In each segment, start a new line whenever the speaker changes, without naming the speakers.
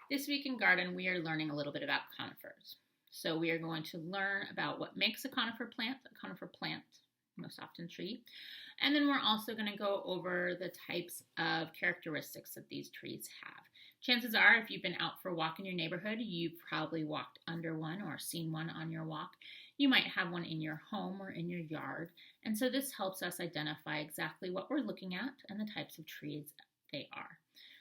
This week in garden, we are learning a little bit about conifers. So we are going to learn about what makes a conifer plant, most often tree. And then we're also going to go over the types of characteristics that these trees have. Chances are, if you've been out for a walk in your neighborhood, you've probably walked under one or seen one on your walk. You might have one in your home or in your yard. And so this helps us identify exactly what we're looking at and the types of trees they are.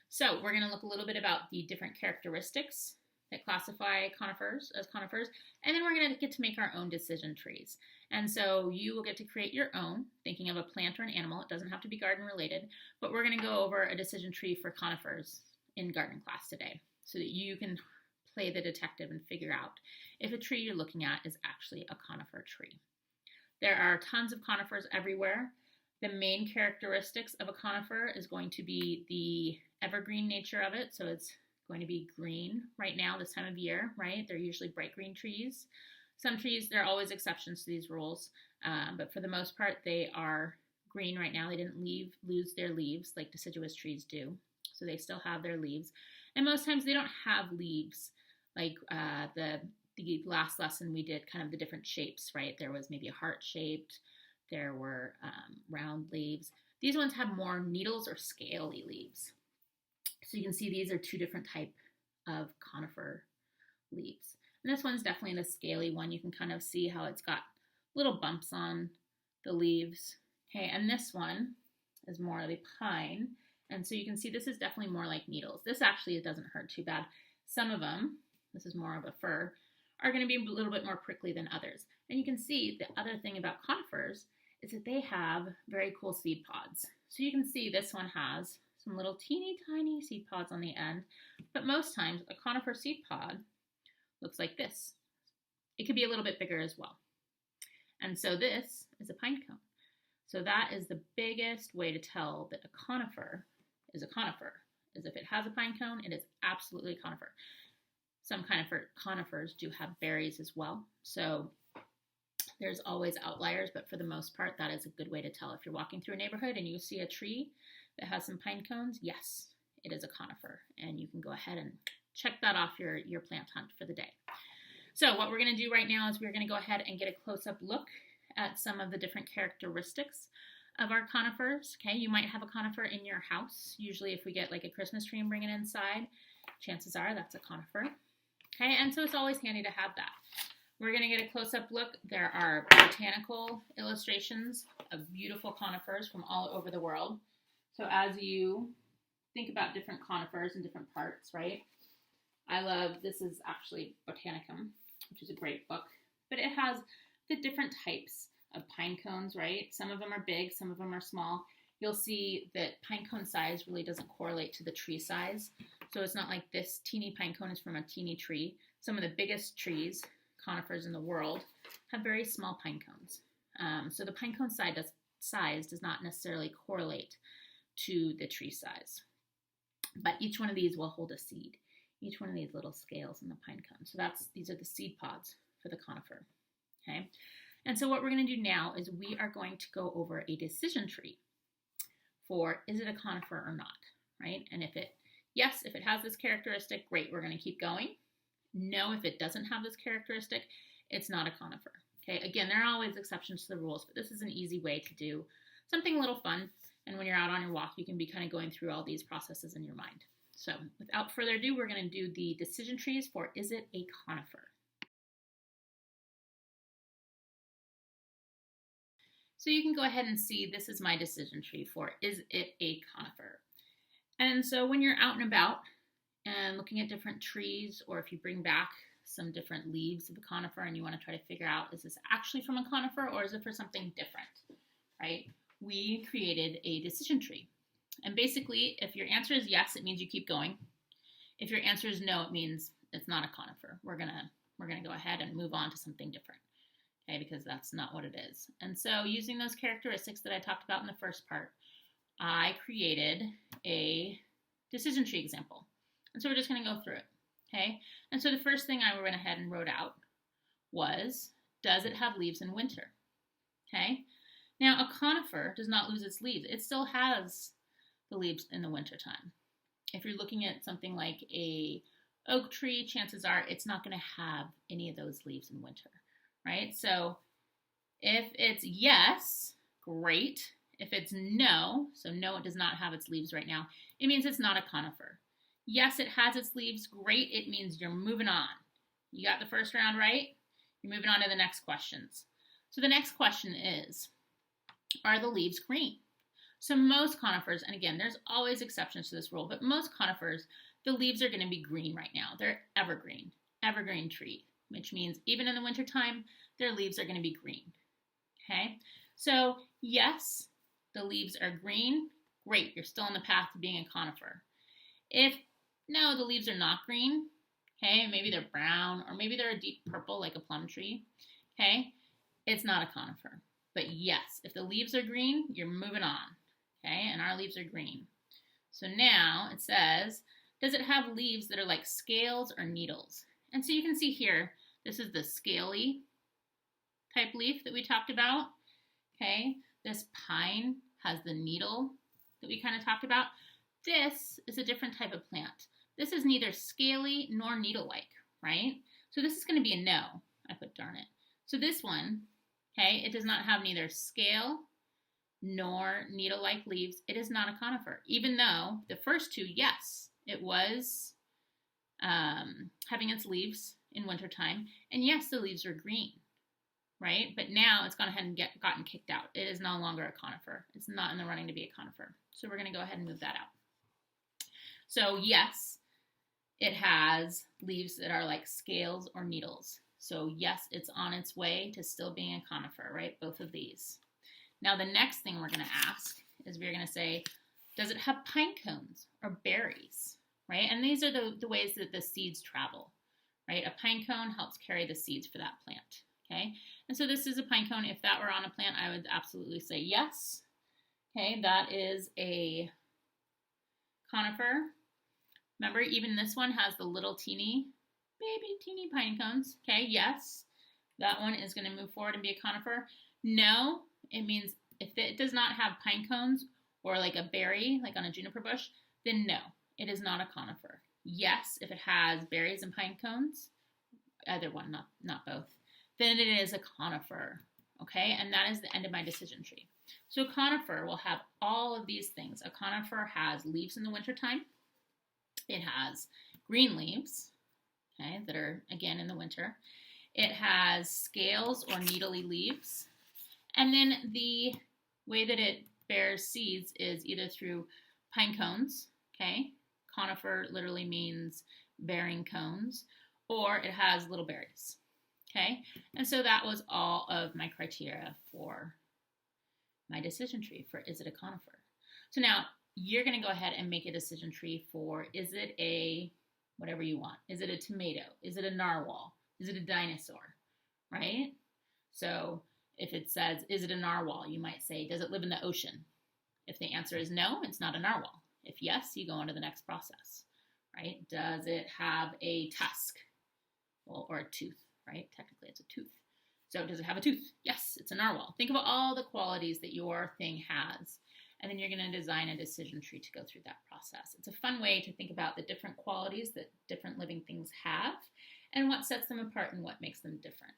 So we're going to look a little bit about the different characteristics that classify conifers as conifers, and then we're going to get to make our own decision trees. And so you will get to create your own, thinking of a plant or an animal. It doesn't have to be garden related, but we're going to go over a decision tree for conifers in garden class today so that you can play the detective and figure out if a tree you're looking at is actually a conifer tree. There are tons of conifers everywhere. The main characteristics of a conifer is going to be the evergreen nature of it. So it's going to be green right now, this time of year, right? They're usually bright green trees. Some trees, there are always exceptions to these rules, but for the most part, they are green right now. They didn't lose their leaves like deciduous trees do. So they still have their leaves. And most times they don't have leaves like the last lesson we did, kind of the different shapes, right? There was maybe a heart-shaped, there were round leaves. These ones have more needles or scaly leaves. So you can see these are two different types of conifer leaves. And this one's definitely the scaly one. You can kind of see how it's got little bumps on the leaves. Okay, and this one is more of the pine. And so you can see this is definitely more like needles. This actually doesn't hurt too bad. Some of them, this is more of a fir, are going to be a little bit more prickly than others. And you can see the other thing about conifers is that they have very cool seed pods. So you can see this one has some little teeny tiny seed pods on the end, but most times a conifer seed pod looks like this. It could be a little bit bigger as well. And so this is a pine cone. So that is the biggest way to tell that a conifer is a conifer, is if it has a pine cone, it is absolutely a conifer. Some conifers do have berries as well. So there's always outliers, but for the most part, that is a good way to tell. If you're walking through a neighborhood and you see a tree that has some pine cones, yes, it is a conifer. And you can go ahead and check that off your plant hunt for the day. So what we're going to do right now is we're going to go ahead and get a close-up look at some of the different characteristics of our conifers. Okay, you might have a conifer in your house. Usually if we get like a Christmas tree and bring it inside, chances are that's a conifer. Okay, and so it's always handy to have that. We're going to get a close-up look. There are botanical illustrations of beautiful conifers from all over the world. So as you think about different conifers in different parts, right? This is actually Botanicum, which is a great book, but it has the different types of pine cones, right? Some of them are big, some of them are small. You'll see that pine cone size really doesn't correlate to the tree size. So it's not like this teeny pine cone is from a teeny tree. Some of the biggest trees, conifers in the world, have very small pine cones. So the pine cone size does not necessarily correlate to the tree size. But each one of these will hold a seed. Each one of these little scales in the pine cone. So these are the seed pods for the conifer. Okay, and so what we're going to do now is we are going to go over a decision tree for is it a conifer or not, right? And if it has this characteristic, great, we're going to keep going. No, if it doesn't have this characteristic, it's not a conifer. Okay, again, there are always exceptions to the rules, but this is an easy way to do something a little fun. And when you're out on your walk, you can be kind of going through all these processes in your mind. So without further ado, we're going to do the decision trees for is it a conifer? So you can go ahead and see this is my decision tree for is it a conifer? And so when you're out and about and looking at different trees, or if you bring back some different leaves of a conifer and you want to try to figure out is this actually from a conifer or is it for something different, right? We created a decision tree. And basically, if your answer is yes, it means you keep going. If your answer is no, it means it's not a conifer. We're gonna go ahead and move on to something different. Okay, because that's not what it is. And so using those characteristics that I talked about in the first part, I created a decision tree example. And so we're just going to go through it. Okay, and so the first thing I went ahead and wrote out was, does it have leaves in winter? Okay, now a conifer does not lose its leaves. It still has the leaves in the wintertime. If you're looking at something like a Oak tree, chances are it's not going to have any of those leaves in winter, right? So if it's yes, great. If it's no, so no, it does not have its leaves right now, it means it's not a conifer. Yes, it has its leaves, great. It means you're moving on. You got the first round right? You're moving on to the next questions. So the next question is, are the leaves green? So most conifers, and again, there's always exceptions to this rule, but most conifers, the leaves are going to be green right now. They're evergreen tree, which means even in the wintertime, their leaves are going to be green. Okay, so yes, the leaves are green. Great, you're still on the path to being a conifer. If no, the leaves are not green, okay, maybe they're brown or maybe they're a deep purple like a plum tree, okay, it's not a conifer. But yes, if the leaves are green, you're moving on, okay, and our leaves are green. So now it says, does it have leaves that are like scales or needles? And so you can see here, this is the scaly type leaf that we talked about, okay? This pine has the needle that we kind of talked about. This is a different type of plant. This is neither scaly nor needle-like, right? So this is going to be a no. I put darn it. So this one, okay, it does not have neither scale nor needle-like leaves. It is not a conifer, even though the first two, yes, it was having its leaves in wintertime. And yes, the leaves are green, right? But now it's gone ahead and gotten kicked out. It is no longer a conifer. It's not in the running to be a conifer. So we're going to go ahead and move that out. So yes, it has leaves that are like scales or needles. So yes, it's on its way to still being a conifer, right? Both of these. Now the next thing we're going to ask is we're going to say, does it have pine cones or berries, right? And these are the ways that the seeds travel, right? A pine cone helps carry the seeds for that plant, okay? And so this is a pine cone. If that were on a plant, I would absolutely say yes. Okay, that is a conifer. Remember, even this one has the little teeny pine cones. Okay, yes, that one is going to move forward and be a conifer. No, it means if it does not have pine cones or like a berry, like on a juniper bush, then no, it is not a conifer. Yes, if it has berries and pine cones, either one, not both, then it is a conifer. Okay, and that is the end of my decision tree. So a conifer will have all of these things. A conifer has leaves in the wintertime. It has green leaves, okay, that are, again, in the winter. It has scales or needly leaves. And then the way that it bears seeds is either through pine cones, okay? Conifer literally means bearing cones, or it has little berries, okay? And so that was all of my criteria for my decision tree for is it a conifer. So now you're going to go ahead and make a decision tree for is it a whatever you want. Is it a tomato? Is it a narwhal? Is it a dinosaur? Right? So if it says, is it a narwhal? You might say, does it live in the ocean? If the answer is no, it's not a narwhal. If yes, you go on to the next process, right? Does it have a tusk? Well, or a tooth, right? Technically, it's a tooth. So does it have a tooth? Yes, it's a narwhal. Think about all the qualities that your thing has, and then you're going to design a decision tree to go through that process. It's a fun way to think about the different qualities that different living things have and what sets them apart and what makes them different.